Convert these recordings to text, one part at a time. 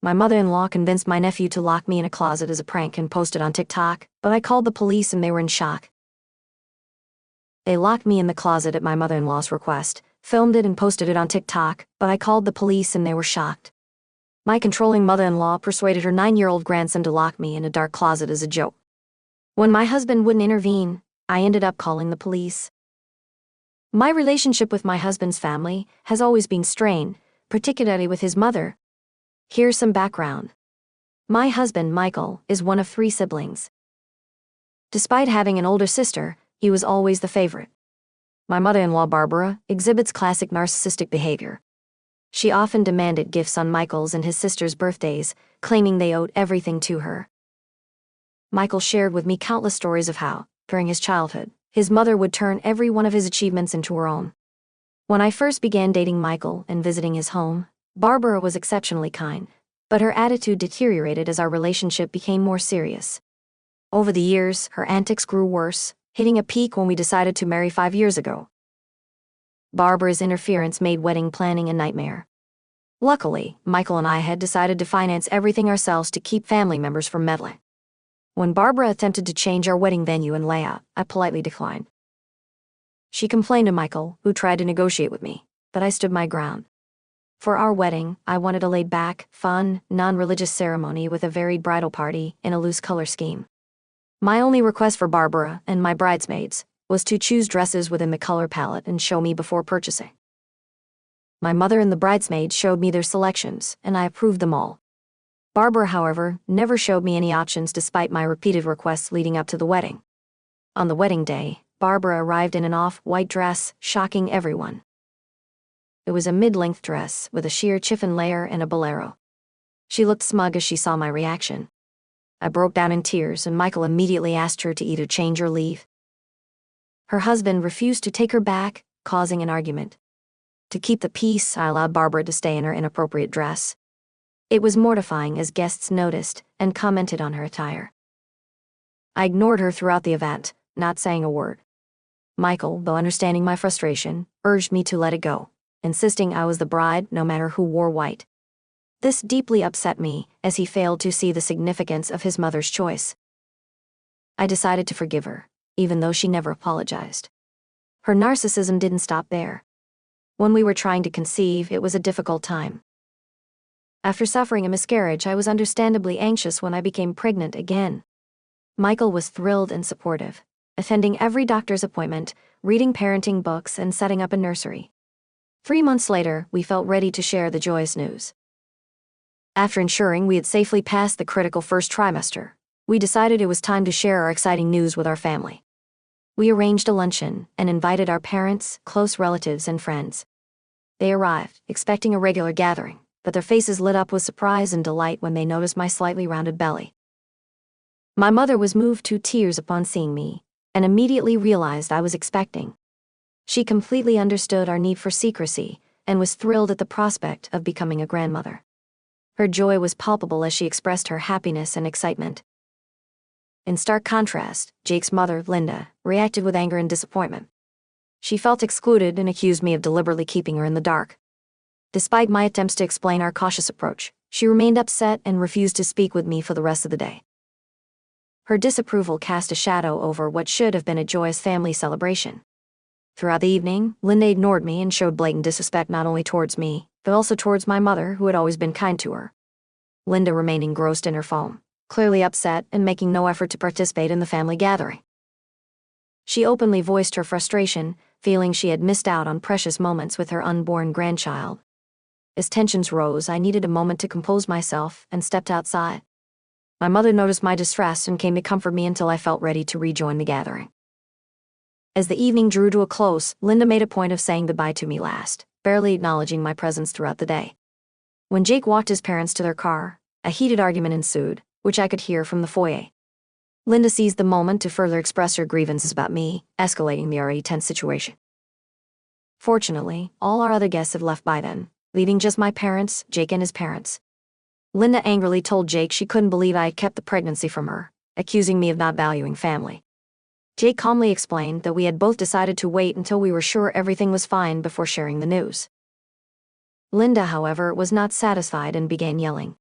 My mother-in-law convinced my nephew to lock me in a closet as a prank and post it on TikTok, but I called the police and they were in shock. They locked me in the closet at my mother-in-law's request, filmed it and posted it on TikTok, but I called the police and they were shocked. My controlling mother-in-law persuaded her 9-year-old grandson to lock me in a dark closet as a joke. When my husband wouldn't intervene, I ended up calling the police. My relationship with my husband's family has always been strained, particularly with his mother. Here's some background. My husband, Michael, is one of 3 siblings. Despite having an older sister, he was always the favorite. My mother-in-law, Barbara, exhibits classic narcissistic behavior. She often demanded gifts on Michael's and his sister's birthdays, claiming they owed everything to her. Michael shared with me countless stories of how, during his childhood, his mother would turn every one of his achievements into her own. When I first began dating Michael and visiting his home, Barbara was exceptionally kind, but her attitude deteriorated as our relationship became more serious. Over the years, her antics grew worse, hitting a peak when we decided to marry 5 years ago. Barbara's interference made wedding planning a nightmare. Luckily, Michael and I had decided to finance everything ourselves to keep family members from meddling. When Barbara attempted to change our wedding venue and layout, I politely declined. She complained to Michael, who tried to negotiate with me, but I stood my ground. For our wedding, I wanted a laid-back, fun, non-religious ceremony with a varied bridal party in a loose color scheme. My only request for Barbara and my bridesmaids was to choose dresses within the color palette and show me before purchasing. My mother and the bridesmaids showed me their selections, and I approved them all. Barbara, however, never showed me any options despite my repeated requests leading up to the wedding. On the wedding day, Barbara arrived in an off-white dress, shocking everyone. It was a mid-length dress with a sheer chiffon layer and a bolero. She looked smug as she saw my reaction. I broke down in tears and Michael immediately asked her to either change or leave. Her husband refused to take her back, causing an argument. To keep the peace, I allowed Barbara to stay in her inappropriate dress. It was mortifying as guests noticed and commented on her attire. I ignored her throughout the event, not saying a word. Michael, though understanding my frustration, urged me to let it go, insisting I was the bride no matter who wore white. This deeply upset me, as he failed to see the significance of his mother's choice. I decided to forgive her, even though she never apologized. Her narcissism didn't stop there. When we were trying to conceive, it was a difficult time. After suffering a miscarriage, I was understandably anxious when I became pregnant again. Michael was thrilled and supportive, attending every doctor's appointment, reading parenting books, and setting up a nursery. 3 months later, we felt ready to share the joyous news. After ensuring we had safely passed the critical first trimester, we decided it was time to share our exciting news with our family. We arranged a luncheon and invited our parents, close relatives, and friends. They arrived, expecting a regular gathering, but their faces lit up with surprise and delight when they noticed my slightly rounded belly. My mother was moved to tears upon seeing me, and immediately realized I was expecting. She completely understood our need for secrecy, and was thrilled at the prospect of becoming a grandmother. Her joy was palpable as she expressed her happiness and excitement. In stark contrast, Jake's mother, Linda, reacted with anger and disappointment. She felt excluded and accused me of deliberately keeping her in the dark. Despite my attempts to explain our cautious approach, she remained upset and refused to speak with me for the rest of the day. Her disapproval cast a shadow over what should have been a joyous family celebration. Throughout the evening, Linda ignored me and showed blatant disrespect not only towards me, but also towards my mother, who had always been kind to her. Linda remained engrossed in her phone, clearly upset and making no effort to participate in the family gathering. She openly voiced her frustration, feeling she had missed out on precious moments with her unborn grandchild. As tensions rose, I needed a moment to compose myself and stepped outside. My mother noticed my distress and came to comfort me until I felt ready to rejoin the gathering. As the evening drew to a close, Linda made a point of saying goodbye to me last, barely acknowledging my presence throughout the day. When Jake walked his parents to their car, a heated argument ensued, which I could hear from the foyer. Linda seized the moment to further express her grievances about me, escalating the already tense situation. Fortunately, all our other guests had left by then, leaving just my parents, Jake and his parents. Linda angrily told Jake she couldn't believe I had kept the pregnancy from her, accusing me of not valuing family. Jake calmly explained that we had both decided to wait until we were sure everything was fine before sharing the news. Linda, however, was not satisfied and began yelling.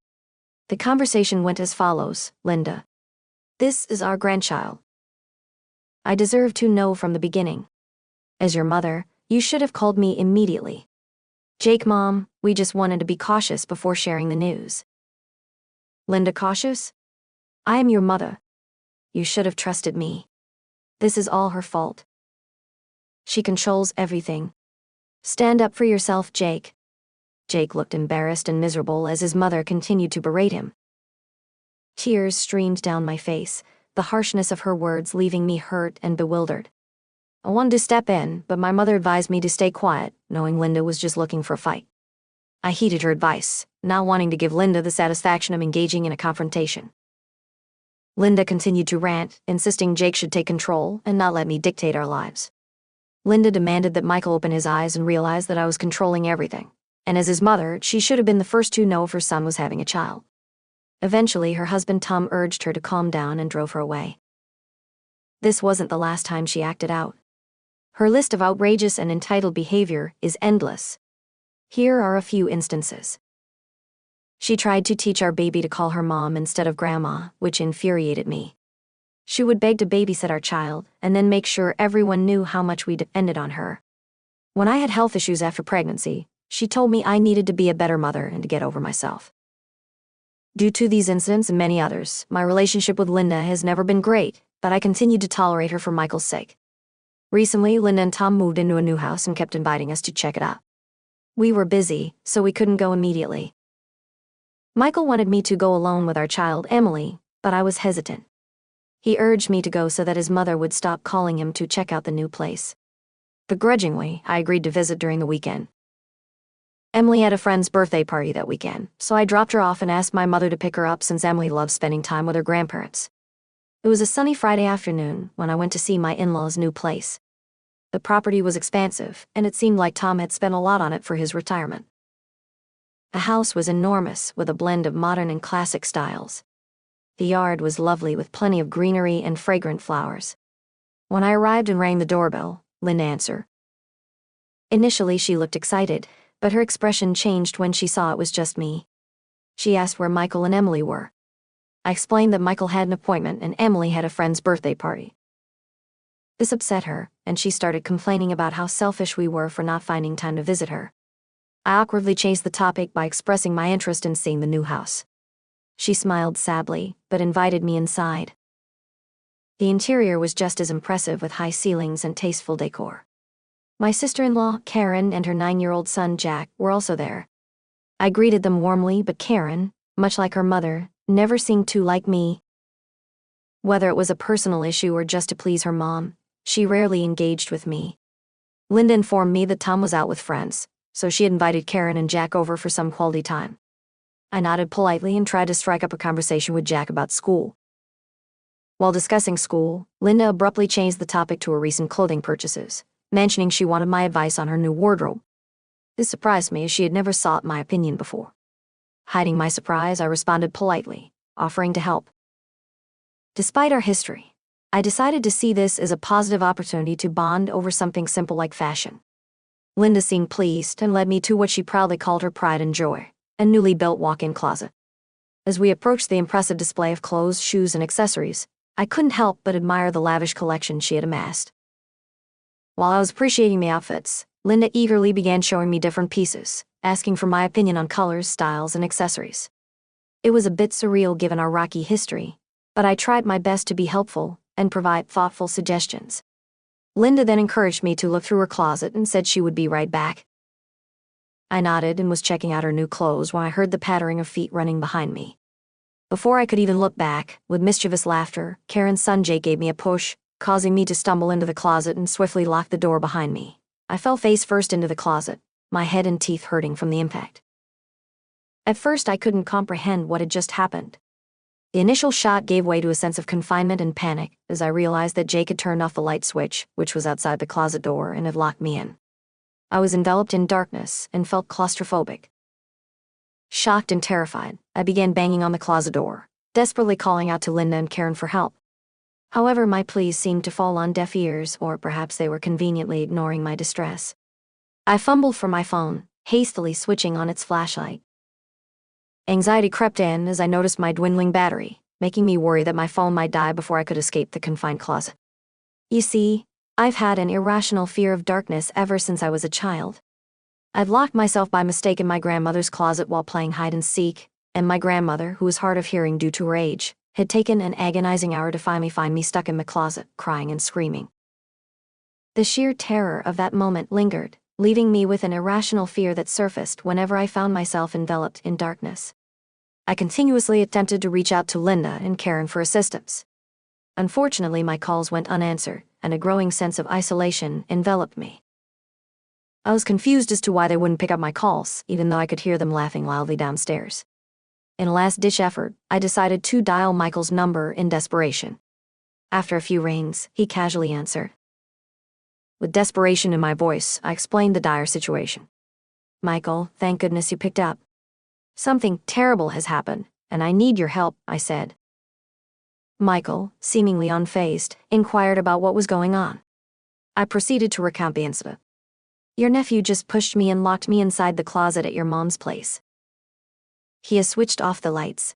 The conversation went as follows: Linda, this is our grandchild. I deserve to know from the beginning. As your mother, you should have called me immediately. Jake, Mom, we just wanted to be cautious before sharing the news. Linda, cautious? I am your mother. You should have trusted me. This is all her fault. She controls everything. Stand up for yourself, Jake. Jake looked embarrassed and miserable as his mother continued to berate him. Tears streamed down my face, the harshness of her words leaving me hurt and bewildered. I wanted to step in, but my mother advised me to stay quiet, knowing Linda was just looking for a fight. I heeded her advice, not wanting to give Linda the satisfaction of engaging in a confrontation. Linda continued to rant, insisting Jake should take control and not let me dictate our lives. Linda demanded that Michael open his eyes and realize that I was controlling everything, and as his mother, she should have been the first to know if her son was having a child. Eventually, her husband Tom urged her to calm down and drove her away. This wasn't the last time she acted out. Her list of outrageous and entitled behavior is endless. Here are a few instances. She tried to teach our baby to call her mom instead of grandma, which infuriated me. She would beg to babysit our child, and then make sure everyone knew how much we depended on her. When I had health issues after pregnancy, she told me I needed to be a better mother and to get over myself. Due to these incidents and many others, my relationship with Linda has never been great, but I continued to tolerate her for Michael's sake. Recently, Linda and Tom moved into a new house and kept inviting us to check it out. We were busy, so we couldn't go immediately. Michael wanted me to go alone with our child, Emily, but I was hesitant. He urged me to go so that his mother would stop calling him to check out the new place. Begrudgingly, I agreed to visit during the weekend. Emily had a friend's birthday party that weekend, so I dropped her off and asked my mother to pick her up since Emily loves spending time with her grandparents. It was a sunny Friday afternoon when I went to see my in-laws' new place. The property was expansive, and it seemed like Tom had spent a lot on it for his retirement. The house was enormous, with a blend of modern and classic styles. The yard was lovely with plenty of greenery and fragrant flowers. When I arrived and rang the doorbell, Linda answered. Initially, she looked excited, but her expression changed when she saw it was just me. She asked where Michael and Emily were. I explained that Michael had an appointment and Emily had a friend's birthday party. This upset her, and she started complaining about how selfish we were for not finding time to visit her. I awkwardly changed the topic by expressing my interest in seeing the new house. She smiled sadly, but invited me inside. The interior was just as impressive with high ceilings and tasteful decor. My sister-in-law, Karen, and her 9-year-old son, Jack, were also there. I greeted them warmly, but Karen, much like her mother, never seemed to like me. Whether it was a personal issue or just to please her mom, she rarely engaged with me. Linda informed me that Tom was out with friends, so she had invited Karen and Jack over for some quality time. I nodded politely and tried to strike up a conversation with Jack about school. While discussing school, Linda abruptly changed the topic to her recent clothing purchases, mentioning she wanted my advice on her new wardrobe. This surprised me as she had never sought my opinion before. Hiding my surprise, I responded politely, offering to help. Despite our history, I decided to see this as a positive opportunity to bond over something simple like fashion. Linda seemed pleased and led me to what she proudly called her pride and joy, a newly built walk-in closet. As we approached the impressive display of clothes, shoes, and accessories, I couldn't help but admire the lavish collection she had amassed. While I was appreciating the outfits, Linda eagerly began showing me different pieces, asking for my opinion on colors, styles, and accessories. It was a bit surreal given our rocky history, but I tried my best to be helpful and provide thoughtful suggestions. Linda then encouraged me to look through her closet and said she would be right back. I nodded and was checking out her new clothes when I heard the pattering of feet running behind me. Before I could even look back, with mischievous laughter, Karen's son Jake gave me a push, causing me to stumble into the closet and swiftly lock the door behind me. I fell face first into the closet, my head and teeth hurting from the impact. At first, I couldn't comprehend what had just happened. The initial shock gave way to a sense of confinement and panic as I realized that Jake had turned off the light switch, which was outside the closet door, and had locked me in. I was enveloped in darkness and felt claustrophobic. Shocked and terrified, I began banging on the closet door, desperately calling out to Linda and Karen for help. However, my pleas seemed to fall on deaf ears, or perhaps they were conveniently ignoring my distress. I fumbled for my phone, hastily switching on its flashlight. Anxiety crept in as I noticed my dwindling battery, making me worry that my phone might die before I could escape the confined closet. You see, I've had an irrational fear of darkness ever since I was a child. I'd locked myself by mistake in my grandmother's closet while playing hide and seek, and my grandmother, who was hard of hearing due to her age, had taken an agonizing hour to finally find me stuck in the closet, crying and screaming. The sheer terror of that moment lingered, leaving me with an irrational fear that surfaced whenever I found myself enveloped in darkness. I continuously attempted to reach out to Linda and Karen for assistance. Unfortunately, my calls went unanswered, and a growing sense of isolation enveloped me. I was confused as to why they wouldn't pick up my calls, even though I could hear them laughing loudly downstairs. In a last-ditch effort, I decided to dial Michael's number in desperation. After a few rings, he casually answered. With desperation in my voice, I explained the dire situation. Michael, thank goodness you picked up. Something terrible has happened, and I need your help, I said. Michael, seemingly unfazed, inquired about what was going on. I proceeded to recount the incident. Your nephew just pushed me and locked me inside the closet at your mom's place. He has switched off the lights.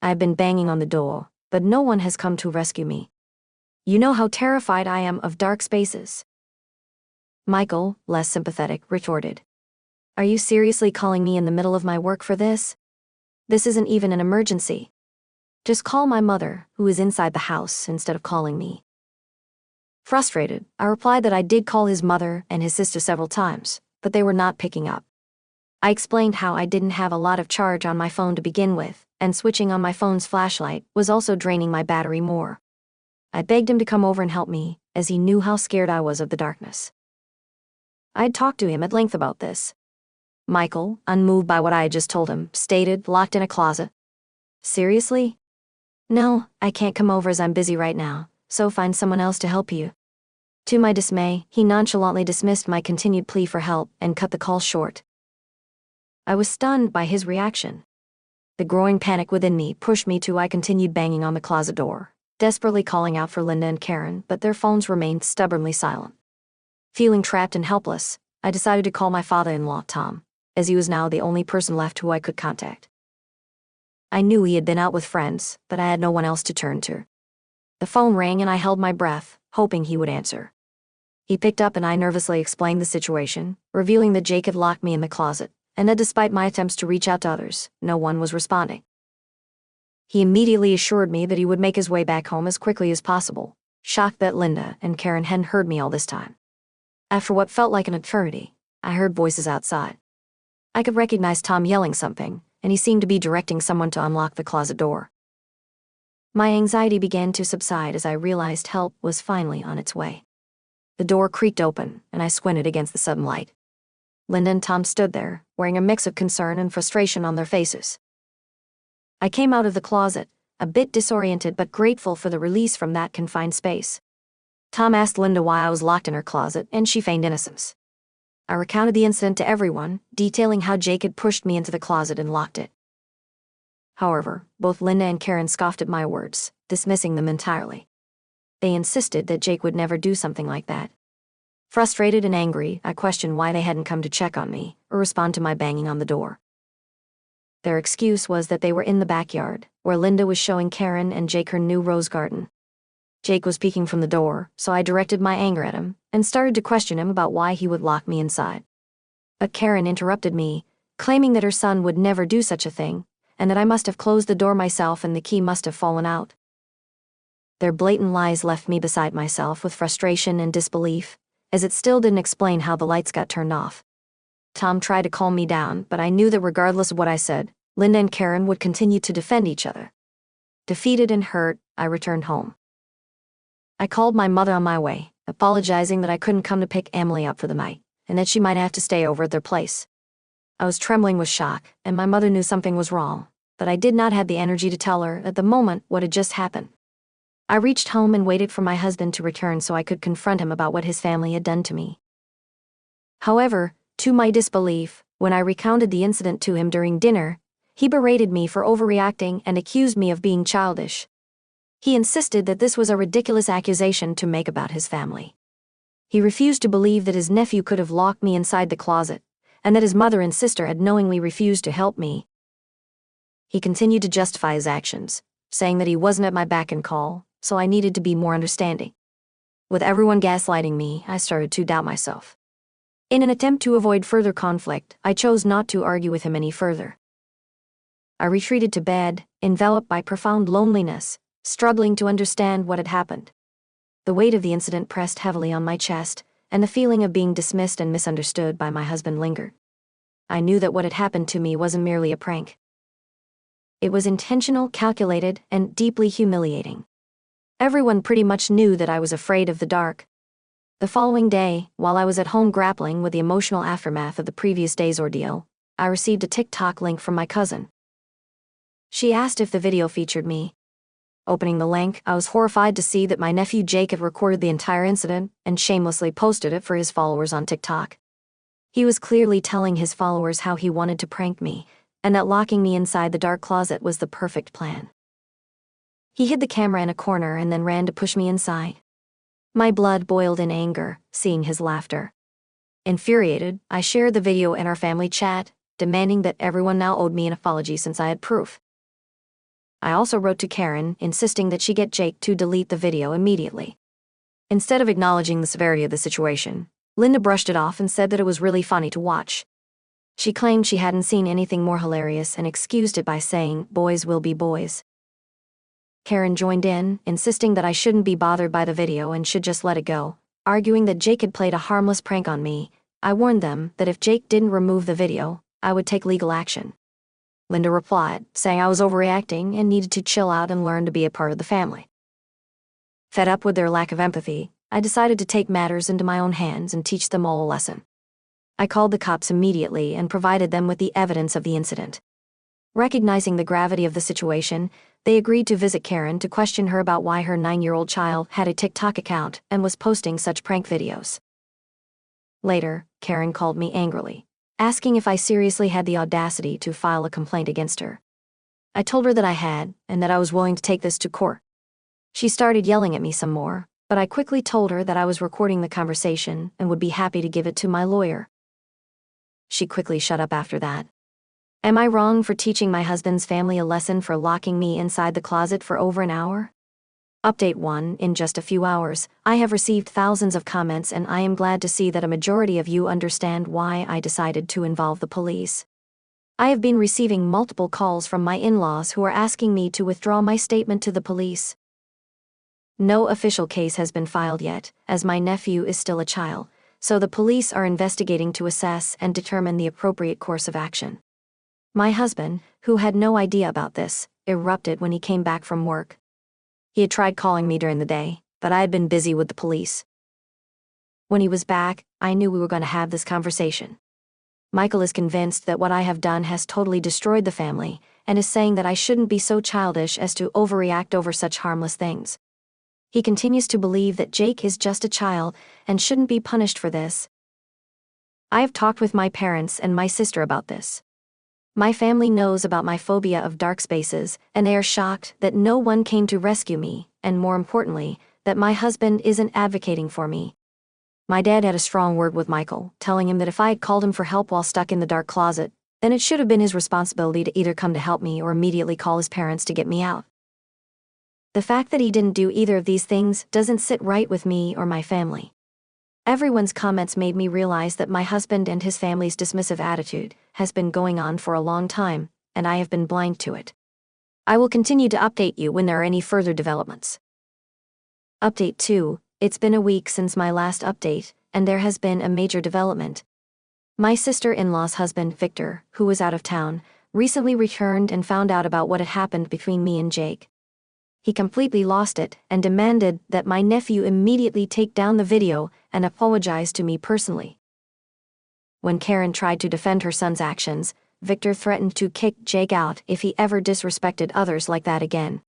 I've been banging on the door, but no one has come to rescue me. You know how terrified I am of dark spaces. Michael, less sympathetic, retorted. Are you seriously calling me in the middle of my work for this? This isn't even an emergency. Just call my mother, who is inside the house, instead of calling me. Frustrated, I replied that I did call his mother and his sister several times, but they were not picking up. I explained how I didn't have a lot of charge on my phone to begin with, and switching on my phone's flashlight was also draining my battery more. I begged him to come over and help me, as he knew how scared I was of the darkness. I'd talked to him at length about this. Michael, unmoved by what I had just told him, stated, locked in a closet. Seriously? No, I can't come over as I'm busy right now, so find someone else to help you. To my dismay, he nonchalantly dismissed my continued plea for help and cut the call short. I was stunned by his reaction. The growing panic within me pushed me to I continued banging on the closet door, desperately calling out for Linda and Karen, but their phones remained stubbornly silent. Feeling trapped and helpless, I decided to call my father-in-law, Tom, as he was now the only person left who I could contact. I knew he had been out with friends, but I had no one else to turn to. The phone rang and I held my breath, hoping he would answer. He picked up and I nervously explained the situation, revealing that Jake had locked me in the closet, and that despite my attempts to reach out to others, no one was responding. He immediately assured me that he would make his way back home as quickly as possible, shocked that Linda and Karen hadn't heard me all this time. After what felt like an eternity, I heard voices outside. I could recognize Tom yelling something, and he seemed to be directing someone to unlock the closet door. My anxiety began to subside as I realized help was finally on its way. The door creaked open, and I squinted against the sudden light. Linda and Tom stood there, wearing a mix of concern and frustration on their faces. I came out of the closet, a bit disoriented but grateful for the release from that confined space. Tom asked Linda why I was locked in her closet, and she feigned innocence. I recounted the incident to everyone, detailing how Jake had pushed me into the closet and locked it. However, both Linda and Karen scoffed at my words, dismissing them entirely. They insisted that Jake would never do something like that. Frustrated and angry, I questioned why they hadn't come to check on me or respond to my banging on the door. Their excuse was that they were in the backyard, where Linda was showing Karen and Jake her new rose garden. Jake was peeking from the door, so I directed my anger at him and started to question him about why he would lock me inside. But Karen interrupted me, claiming that her son would never do such a thing, and that I must have closed the door myself and the key must have fallen out. Their blatant lies left me beside myself with frustration and disbelief, as it still didn't explain how the lights got turned off. Tom tried to calm me down, but I knew that regardless of what I said, Linda and Karen would continue to defend each other. Defeated and hurt, I returned home. I called my mother on my way, apologizing that I couldn't come to pick Emily up for the night, and that she might have to stay over at their place. I was trembling with shock, and my mother knew something was wrong, but I did not have the energy to tell her at the moment what had just happened. I reached home and waited for my husband to return so I could confront him about what his family had done to me. However, to my disbelief, when I recounted the incident to him during dinner, he berated me for overreacting and accused me of being childish. He insisted that this was a ridiculous accusation to make about his family. He refused to believe that his nephew could have locked me inside the closet, and that his mother and sister had knowingly refused to help me. He continued to justify his actions, saying that he wasn't at my beck and call, so I needed to be more understanding. With everyone gaslighting me, I started to doubt myself. In an attempt to avoid further conflict, I chose not to argue with him any further. I retreated to bed, enveloped by profound loneliness, struggling to understand what had happened. The weight of the incident pressed heavily on my chest, and the feeling of being dismissed and misunderstood by my husband lingered. I knew that what had happened to me wasn't merely a prank. It was intentional, calculated, and deeply humiliating. Everyone pretty much knew that I was afraid of the dark. The following day, while I was at home grappling with the emotional aftermath of the previous day's ordeal, I received a TikTok link from my cousin. She asked if the video featured me. Opening the link, I was horrified to see that my nephew Jake had recorded the entire incident and shamelessly posted it for his followers on TikTok. He was clearly telling his followers how he wanted to prank me, and that locking me inside the dark closet was the perfect plan. He hid the camera in a corner and then ran to push me inside. My blood boiled in anger, seeing his laughter. Infuriated, I shared the video in our family chat, demanding that everyone now owed me an apology since I had proof. I also wrote to Karen, insisting that she get Jake to delete the video immediately. Instead of acknowledging the severity of the situation, Linda brushed it off and said that it was really funny to watch. She claimed she hadn't seen anything more hilarious and excused it by saying, "Boys will be boys." Karen joined in, insisting that I shouldn't be bothered by the video and should just let it go, arguing that Jake had played a harmless prank on me. I warned them that if Jake didn't remove the video, I would take legal action. Linda replied, saying I was overreacting and needed to chill out and learn to be a part of the family. Fed up with their lack of empathy, I decided to take matters into my own hands and teach them all a lesson. I called the cops immediately and provided them with the evidence of the incident. Recognizing the gravity of the situation, they agreed to visit Karen to question her about why her 9-year-old child had a TikTok account and was posting such prank videos. Later, Karen called me angrily, asking if I seriously had the audacity to file a complaint against her. I told her that I had, and that I was willing to take this to court. She started yelling at me some more, but I quickly told her that I was recording the conversation and would be happy to give it to my lawyer. She quickly shut up after that. Am I wrong for teaching my husband's family a lesson for locking me inside the closet for over an hour? Update 1. In just a few hours, I have received thousands of comments, and I am glad to see that a majority of you understand why I decided to involve the police. I have been receiving multiple calls from my in-laws who are asking me to withdraw my statement to the police. No official case has been filed yet, as my nephew is still a child, so the police are investigating to assess and determine the appropriate course of action. My husband, who had no idea about this, erupted when he came back from work. He had tried calling me during the day, but I had been busy with the police. When he was back, I knew we were going to have this conversation. Michael is convinced that what I have done has totally destroyed the family, and is saying that I shouldn't be so childish as to overreact over such harmless things. He continues to believe that Jake is just a child and shouldn't be punished for this. I have talked with my parents and my sister about this. My family knows about my phobia of dark spaces, and they are shocked that no one came to rescue me, and more importantly, that my husband isn't advocating for me. My dad had a strong word with Michael, telling him that if I had called him for help while stuck in the dark closet, then it should have been his responsibility to either come to help me or immediately call his parents to get me out. The fact that he didn't do either of these things doesn't sit right with me or my family. Everyone's comments made me realize that my husband and his family's dismissive attitude has been going on for a long time, and I have been blind to it. I will continue to update you when there are any further developments. Update 2. It's been a week since my last update, and there has been a major development. My sister-in-law's husband, Victor, who was out of town, recently returned and found out about what had happened between me and Jake. He completely lost it and demanded that my nephew immediately take down the video and apologize to me personally. When Karen tried to defend her son's actions, Victor threatened to kick Jake out if he ever disrespected others like that again.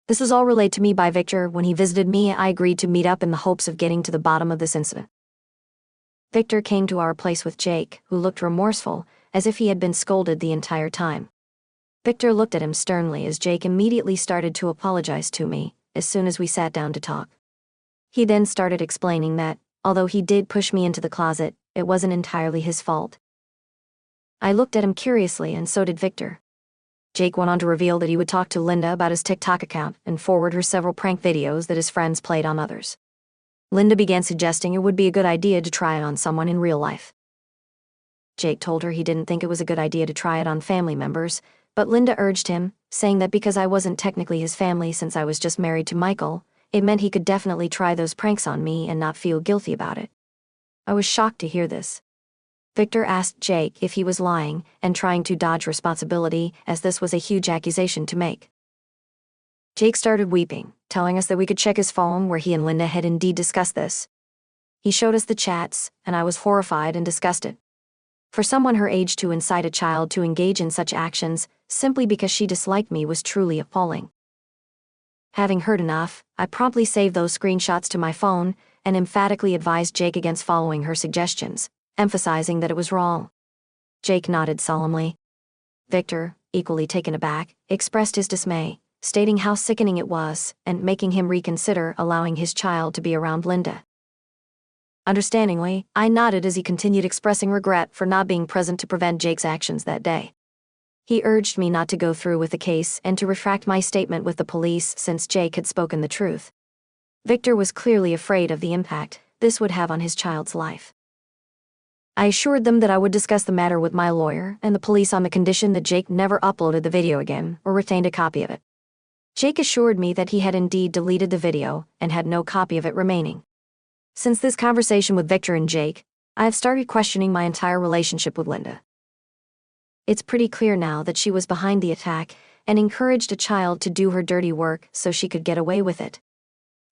This was all relayed to me by Victor. When he visited me, I agreed to meet up in the hopes of getting to the bottom of this incident. Victor came to our place with Jake, who looked remorseful, as if he had been scolded the entire time. Victor looked at him sternly as Jake immediately started to apologize to me, as soon as we sat down to talk. He then started explaining that, although he did push me into the closet, it wasn't entirely his fault. I looked at him curiously, and so did Victor. Jake went on to reveal that he would talk to Linda about his TikTok account and forward her several prank videos that his friends played on others. Linda began suggesting it would be a good idea to try it on someone in real life. Jake told her he didn't think it was a good idea to try it on family members, but Linda urged him, saying that because I wasn't technically his family since I was just married to Michael, it meant he could definitely try those pranks on me and not feel guilty about it. I was shocked to hear this. Victor asked Jake if he was lying and trying to dodge responsibility, as this was a huge accusation to make. Jake started weeping, telling us that we could check his phone where he and Linda had indeed discussed this. He showed us the chats, and I was horrified and disgusted. For someone her age to incite a child to engage in such actions, simply because she disliked me, was truly appalling. Having heard enough, I promptly saved those screenshots to my phone and emphatically advised Jake against following her suggestions, emphasizing that it was wrong. Jake nodded solemnly. Victor, equally taken aback, expressed his dismay, stating how sickening it was and making him reconsider allowing his child to be around Linda. Understandingly, I nodded as he continued expressing regret for not being present to prevent Jake's actions that day. He urged me not to go through with the case and to retract my statement with the police since Jake had spoken the truth. Victor was clearly afraid of the impact this would have on his child's life. I assured them that I would discuss the matter with my lawyer and the police on the condition that Jake never uploaded the video again or retained a copy of it. Jake assured me that he had indeed deleted the video and had no copy of it remaining. Since this conversation with Victor and Jake, I have started questioning my entire relationship with Linda. It's pretty clear now that she was behind the attack and encouraged a child to do her dirty work so she could get away with it.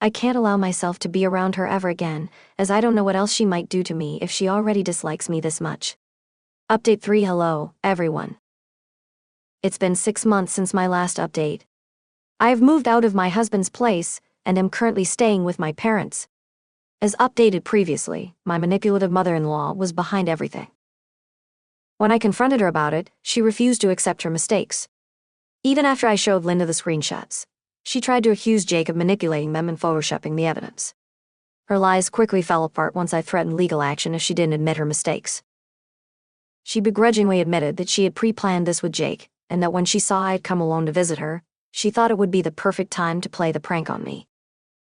I can't allow myself to be around her ever again, as I don't know what else she might do to me if she already dislikes me this much. Update 3. Hello, everyone. It's been 6 months since my last update. I have moved out of my husband's place and am currently staying with my parents. As updated previously, my manipulative mother-in-law was behind everything. When I confronted her about it, she refused to accept her mistakes. Even after I showed Linda the screenshots, she tried to accuse Jake of manipulating them and photoshopping the evidence. Her lies quickly fell apart once I threatened legal action if she didn't admit her mistakes. She begrudgingly admitted that she had pre-planned this with Jake, and that when she saw I had come alone to visit her, she thought it would be the perfect time to play the prank on me.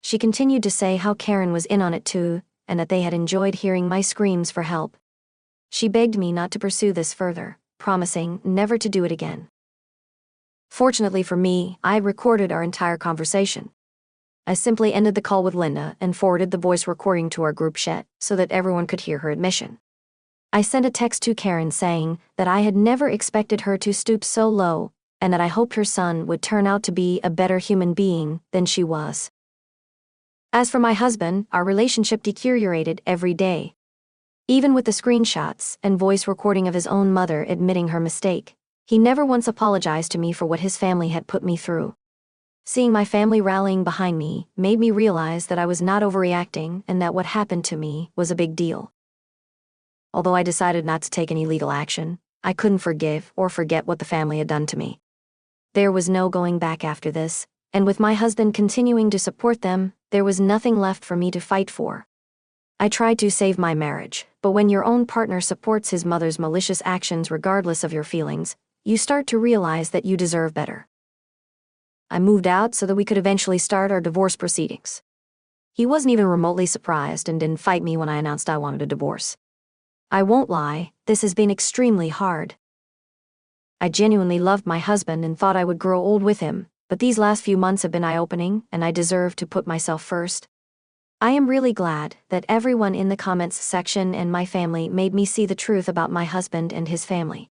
She continued to say how Karen was in on it too, and that they had enjoyed hearing my screams for help. She begged me not to pursue this further, promising never to do it again. Fortunately for me, I recorded our entire conversation. I simply ended the call with Linda and forwarded the voice recording to our group chat so that everyone could hear her admission. I sent a text to Karen saying that I had never expected her to stoop so low, and that I hoped her son would turn out to be a better human being than she was. As for my husband, our relationship deteriorated every day. Even with the screenshots and voice recording of his own mother admitting her mistake, he never once apologized to me for what his family had put me through. Seeing my family rallying behind me made me realize that I was not overreacting and that what happened to me was a big deal. Although I decided not to take any legal action, I couldn't forgive or forget what the family had done to me. There was no going back after this, and with my husband continuing to support them, there was nothing left for me to fight for. I tried to save my marriage, but when your own partner supports his mother's malicious actions regardless of your feelings, you start to realize that you deserve better. I moved out so that we could eventually start our divorce proceedings. He wasn't even remotely surprised and didn't fight me when I announced I wanted a divorce. I won't lie, this has been extremely hard. I genuinely loved my husband and thought I would grow old with him, but these last few months have been eye-opening, and I deserve to put myself first. I am really glad that everyone in the comments section and my family made me see the truth about my husband and his family.